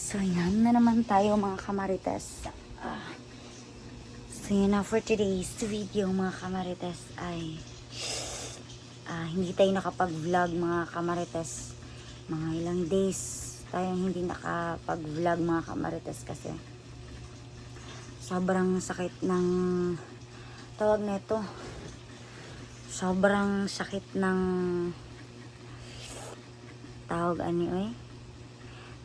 So, yan na naman tayo mga kamarites. So, yun na for today's video mga kamarites ay hindi tayo nakapag-vlog mga kamarites. Mga ilang days tayong hindi nakapag-vlog mga kamarites kasi sobrang sakit ng tawag nito. Sobrang sakit ng tawag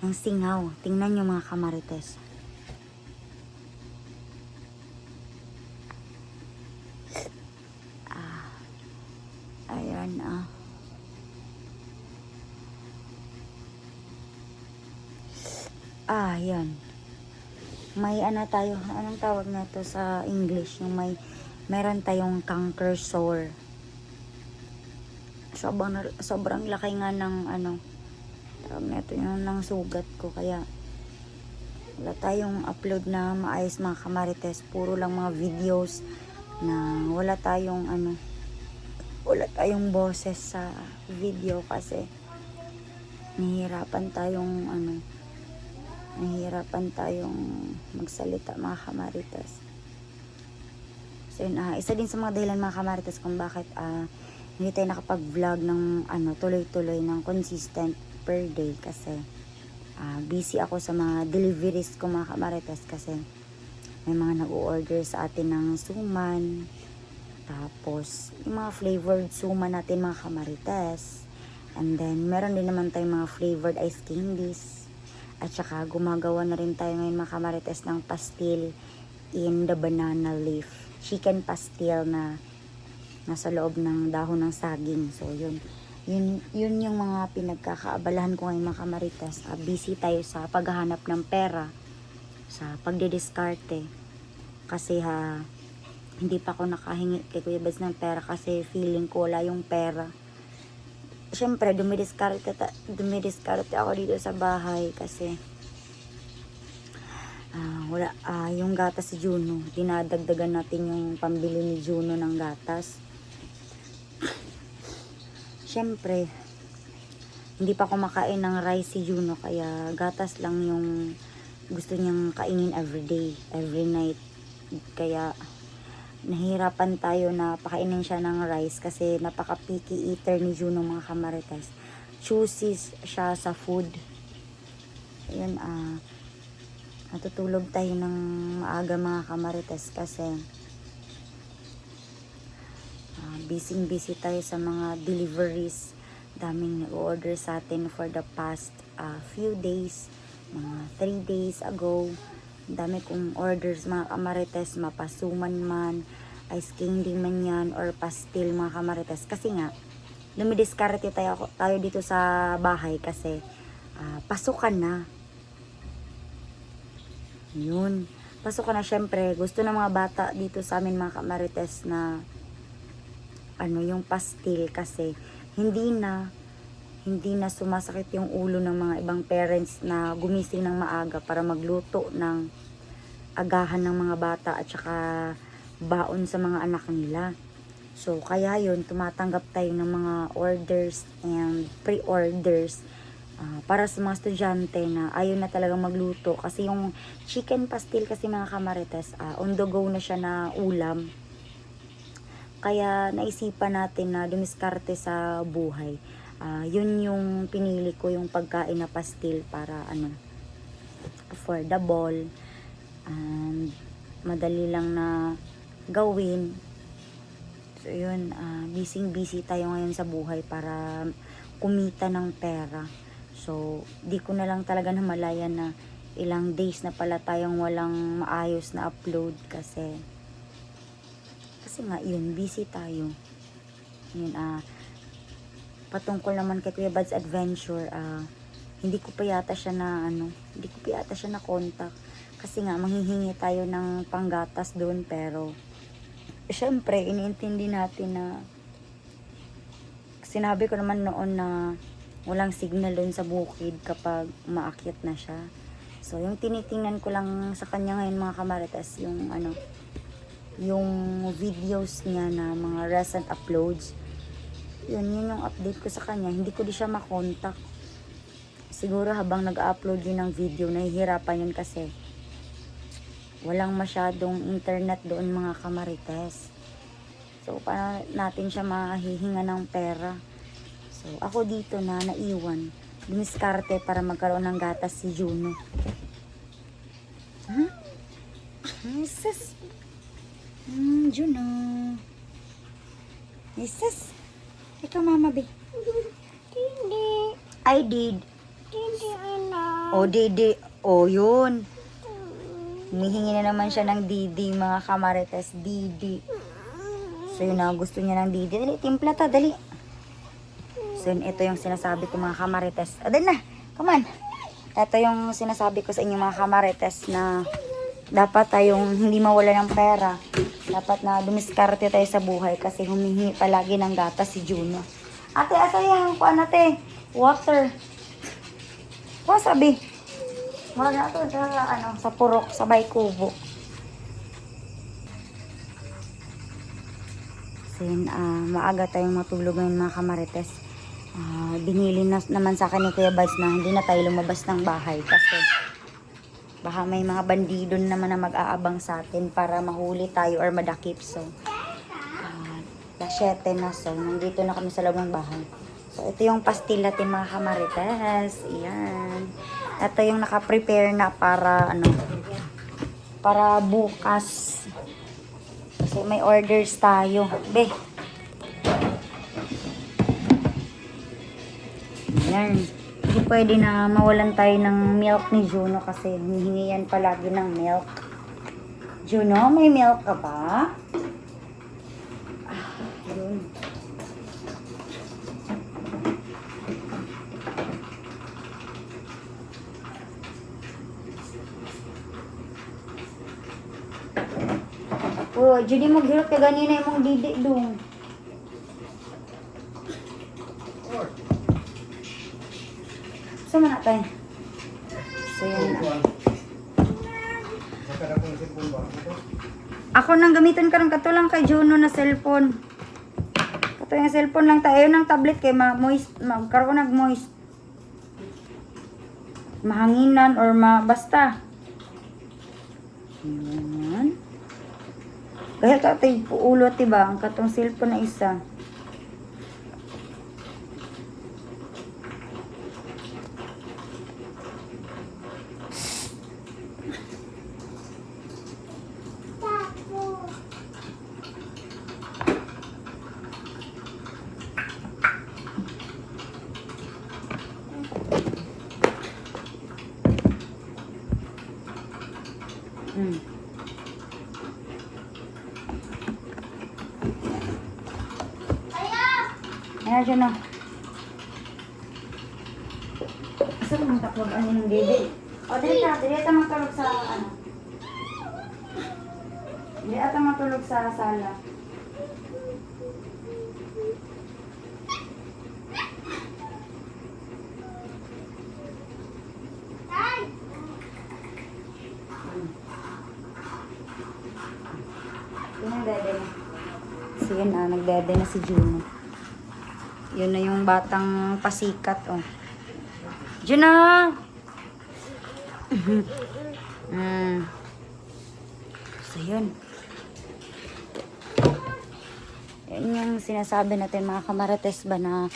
ng singaw. Tingnan nyo mga kamarites. Ayan yan. May tayo, anong tawag na to sa English? Yung meron tayong canker sore. Sobrang laki nga ng tawag na to, yung ng sugat ko. Kaya wala tayong upload na maayos mga kamarites. Puro lang mga videos na wala tayong boses sa video kasi nahihirapan tayong magsalita mga kamarites. So yun, isa din sa mga dahilan mga kamarites kung bakit hindi tayo nakapag-vlog ng tuloy-tuloy ng consistent per day kasi busy ako sa mga deliveries ko mga kamarites kasi may mga nag-order sa atin ng suman, tapos yung mga flavored suman natin mga kamarites, and then meron din naman tayong mga flavored ice candies, at saka gumagawa na rin tayo ngayon mga kamarites ng pastil in the banana leaf, chicken pastil na nasa loob ng dahon ng saging. So yun yung mga pinagkakaabalahan ko ngayon mga kamarites. Busy tayo sa paghahanap ng pera, sa pagdidiskarte kasi hindi pa ako nakahingi kay Kuya Bads ng pera kasi feeling ko wala yung pera. Siyempre dumidiskarte ako dito sa bahay kasi wala yung gatas si Juno, dinadagdagan natin yung pambili ni Juno ng gatas. Siyempre hindi pa kumakain ng rice si Juno kaya gatas lang yung gusto niyang kainin everyday, every night. Kaya nahirapan tayo na pakainin siya ng rice kasi napaka-picky eater ni Juno mga kamarites. Choosy siya sa food. Ayun, natutulog tayo ng maaga mga kamarites kasi busy tayo sa mga deliveries. Daming nag-order sa atin for the past few days, mga 3 days ago. Dami kong orders mga kamarites, mapasuman man, ice candy man yan, or pastil mga kamarites. Kasi nga, lumidiskarte tayo dito sa bahay kasi pasukan na. Yun. Pasukan na, syempre. Gusto ng mga bata dito sa amin mga kamarites na yung pastil kasi hindi na sumasakit yung ulo ng mga ibang parents na gumising ng maaga para magluto ng agahan ng mga bata at saka baon sa mga anak nila. So kaya yun, tumatanggap tayo ng mga orders and pre-orders para sa mga estudyante na ayaw na talagang magluto kasi yung chicken pastil kasi mga kamarites on the go na siya na ulam. Kaya naisipan natin na dumiskarte sa buhay. Yun yung pinili ko, yung pagkain na pastil para affordable and madali lang na gawin. So yun, busy tayo ngayon sa buhay para kumita ng pera. So di ko na lang talaga namalayan na ilang days na pala tayong walang maayos na upload kasi nga yun, busy tayo. Yun, patungkol naman kay Kuya Bads Adventure, hindi ko pa yata siya na contact kasi nga manghihingi tayo ng panggatas doon, pero syempre iniintindi natin na sinabi ko naman noon na walang signal doon sa bukid kapag umaakyat na siya. So yung tinitingnan ko lang sa kanya ngayon mga kamarites, yung videos niya na mga recent uploads. Yun yung update ko sa kanya. Hindi ko di siya makontak Siguro habang nag-upload yun ng video, nahihirapan yun kasi walang masyadong internet doon mga kamarites. So, paano natin siya mahihinga ng pera? So, ako dito na naiwan. Dumiskarte para magkaroon ng gatas si Juno. Huh? Jesus. Juno. Jesus. Ikaw, Mama B. Hindi. I did. Hindi, anak. O, Didi. O, yun. Humihingi na naman siya ng Didi, mga kamarites. Didi. So, yun na. Gusto niya ng Didi. Dali, timpla ta. Dali. So, yun, ito yung sinasabi ko, mga kamarites. Dali na. Come on. Ito yung sinasabi ko sa inyo, mga kamarites, na dapat tayong hindi mawala ng pera. Dapat na dumiskarte tayo sa buhay kasi humihingi palagi ng gatas si Juno. Ate, asa yan? Kuan ate. Water. Wasabi. Wala to sa purok, sa Baykubo. So yun, maaga tayong matulog ngayon, mga kamarites. Binili na naman sa akin ni Kuya Bads na hindi na tayo lumabas ng bahay kasi baka may mga bandido naman na mag-aabang sa atin para mahuli tayo or madakip. So, alas 7 na. So, nandito na kami sa loob ng bahay. So, ito yung pastil natin, mga kamarites. Ayan. Ito yung naka-prepare na para, para bukas. Kasi may orders tayo. Be. Ayan. Hindi pwede na mawalan tayo ng milk ni Juno kasi hinihingi yan palagi ng milk. Juno, may milk ka ba? Yun. Oh, Judy, maghirap ka ganina yung mong didi dong. Sama na tayo. So, yun na. Ako nang gamitin ka ng katulang kay Juno na cellphone. Kato yung cellphone lang tayo ng tablet kay ma-moist, magkaroon nag-moist. Mahanginan or basta. Yan. Kaya tatay ulo, diba? Ang katong cellphone na isa. Ayan siya na. Saan mong taklog ano yung baby? O, dili ka matulog sa Dili ata matulog sa sala. Yun ang dede na. Sige na, nagdede na si Juno. Yun na yung batang pasikat, oh. Juno! So, yun. Yun yung sinasabi natin, mga kamarites ba, na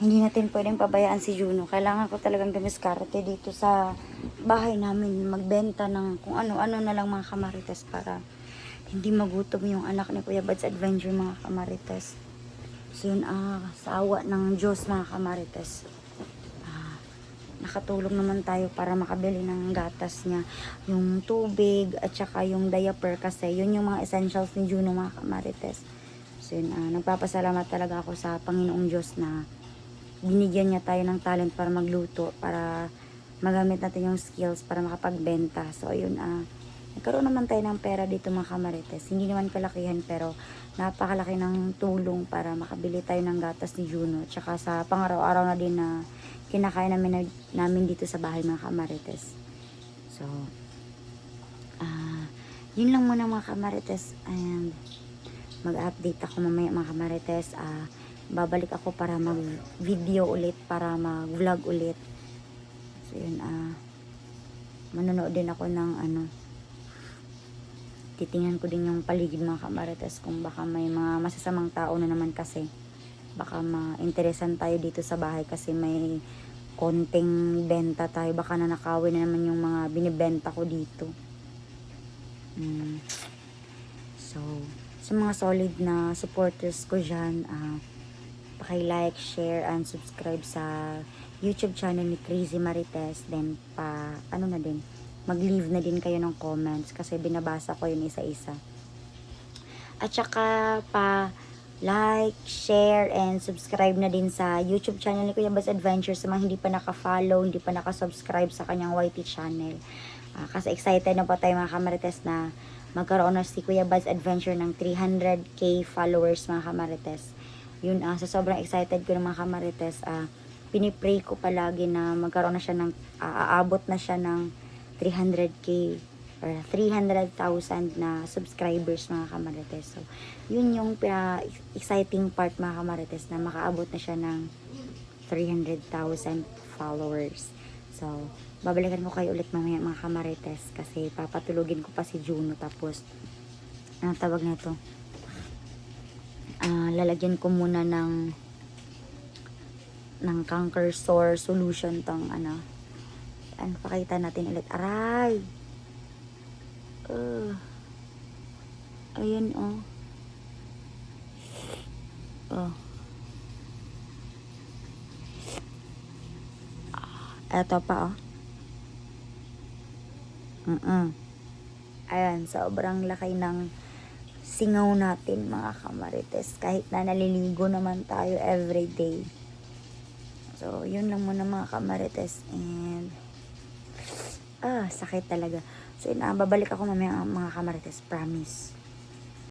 hindi natin pwedeng pabayaan si Juno. Kailangan ko talagang dumiskarte dito sa bahay namin. Magbenta ng kung ano-ano na lang, mga kamarites, para hindi magutom yung anak ni Kuya Bads Adventure, mga kamarites. So yun, sa awa ng Diyos, mga kamarites, nakatulong naman tayo para makabili ng gatas niya, yung tubig at saka yung diaper, kasi yun yung mga essentials ni Juno, mga kamarites. So yun, nagpapasalamat talaga ako sa Panginoong Diyos na binigyan niya tayo ng talent para magluto, para magamit natin yung skills para makapagbenta. So yun, nagkaroon naman tayo ng pera dito, mga kamarites. Hindi naman kalakihan, pero napakalaki ng tulong para makabili tayo ng gatas ni Juno. Tsaka sa pangaraw-araw na din na kinakain namin dito sa bahay, mga kamarites. So, yun lang muna, mga kamarites. And mag-update ako mamaya, mga kamarites. Babalik ako para mag-video ulit, para mag-vlog ulit. So yun, manonood din ako ng titingnan ko din yung paligid mga kamarites kung baka may mga masasamang tao na naman kasi. Baka ma-interesan tayo dito sa bahay kasi may konting benta tayo. Baka nanakawin na naman yung mga binibenta ko dito. So, sa mga solid na supporters ko dyan, paki-like, share, and subscribe sa YouTube channel ni Crazy Marites. Then, mag-leave na din kayo ng comments kasi binabasa ko yun isa-isa. At saka, like, share, and subscribe na din sa YouTube channel ni Kuya Baz Adventure sa mga hindi pa naka-follow, hindi pa naka-subscribe sa kanyang YT channel. Kasi excited na po tayo mga kamarites na magkaroon na si Kuya Baz Adventure ng 300k followers mga kamarites. Yun, sa sobrang excited ko ng mga kamarites, pinipray ko palagi na magkaroon na siya ng, aabot na siya ng 300k or 300,000 na subscribers mga kamarites. So, yun yung exciting part mga kamarites na makaabot na siya ng 300,000 followers. So, babalikan ko kayo ulit mamaya mga kamarites kasi papatulugin ko pa si Juno tapos anong tawag na ito? Lalagyan ko muna ng canker sore solution tong pakita natin ulit. Aray! Ayun, eto pa, Ayan, sobrang laki ng singaw natin, mga kamarites. Kahit na naliligo naman tayo everyday. So, yun lang muna mga kamarites. And, sakit talaga. So, babalik ako mamaya mga kamarites. Promise.